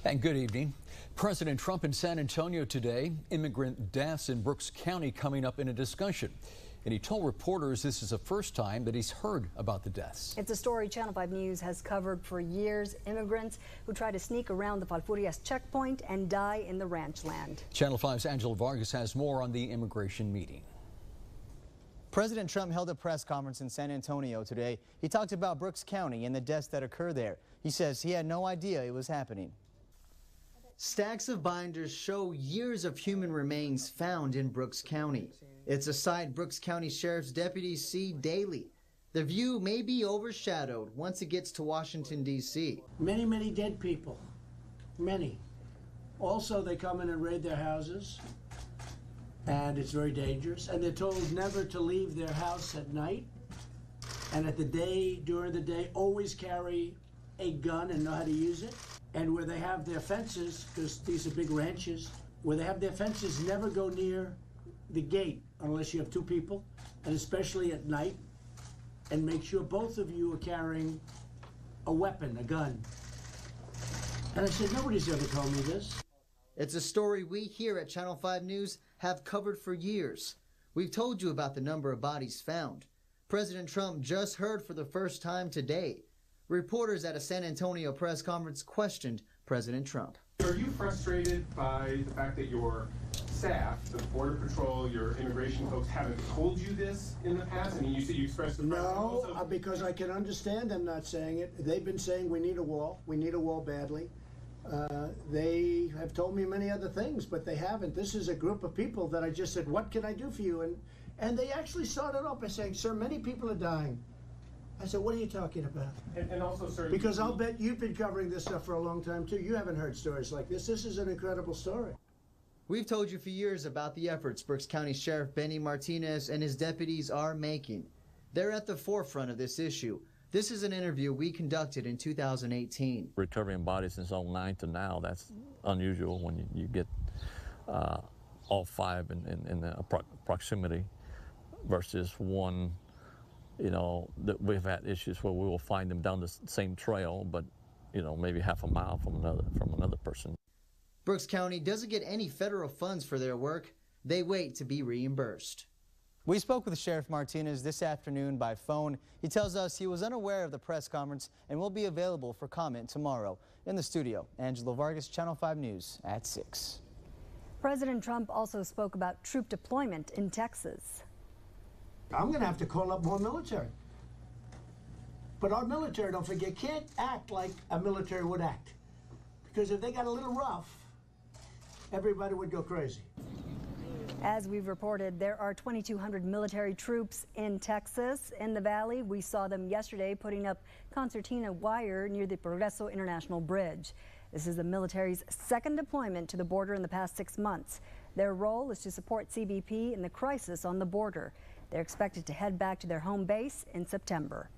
And good evening. President Trump in San Antonio today. Immigrant deaths in Brooks County coming up in a discussion. And he told reporters this is the first time that he's heard about the deaths. It's a story Channel 5 News has covered for years. Immigrants who try to sneak around the Falfurrias checkpoint and die in the ranch land. Channel 5's Angela Vargas has more on the immigration meeting. President Trump held a press conference in San Antonio today. He talked about Brooks County and the deaths that occur there. He says he had no idea it was happening. Stacks of binders show years of human remains found in Brooks County. It's a sight Brooks County Sheriff's deputies see daily. The view may be overshadowed once it gets to Washington, D.C. Many, many dead people. Many. Also, they come in and raid their houses, and it's very dangerous. And they're told never to leave their house at night. And during the day, always carry a gun and know how to use it. And where they have their fences, because these are big ranches, where they have their fences, never go near the gate unless you have two people, and especially at night. And make sure both of you are carrying a weapon, a gun. And I said, nobody's ever told me this. It's a story we here at Channel 5 News have covered for years. We've told you about the number of bodies found. President Trump just heard for the first time today. Reporters at a San Antonio press conference questioned President Trump. Are you frustrated by the fact that your staff, the Border Patrol, your immigration folks, haven't told you this in the past? I mean, you said you expressed the No, because I can understand them not saying it. They've been saying we need a wall. We need a wall badly. They have told me many other things, but they haven't. This is a group of people that I just said, what can I do for you? And they actually started off by saying, sir, many people are dying. I said, what are you talking about? And also, sir, because I'll bet you've been covering this stuff for a long time, too. You haven't heard stories like this. This is an incredible story. We've told you for years about the efforts Brooks County Sheriff Benny Martinez and his deputies are making. They're at the forefront of this issue. This is an interview we conducted in 2018. Recovering bodies since 2009 to now, that's unusual when you get all five in the proximity versus one. You know, that we've had issues where we will find them down the same trail, but, you know, maybe half a mile from another person. Brooks County doesn't get any federal funds for their work. They wait to be reimbursed. We spoke with Sheriff Martinez this afternoon by phone. He tells us he was unaware of the press conference and will be available for comment tomorrow. In the studio, Angela Vargas, Channel 5 News at 6. President Trump also spoke about troop deployment in Texas. I'm going to have to call up more military. But our military, don't forget, can't act like a military would act. Because if they got a little rough, everybody would go crazy. As we've reported, there are 2,200 military troops in Texas. In the valley, we saw them yesterday putting up concertina wire near the Progreso International Bridge. This is the military's second deployment to the border in the past 6 months. Their role is to support CBP in the crisis on the border. They're expected to head back to their home base in September.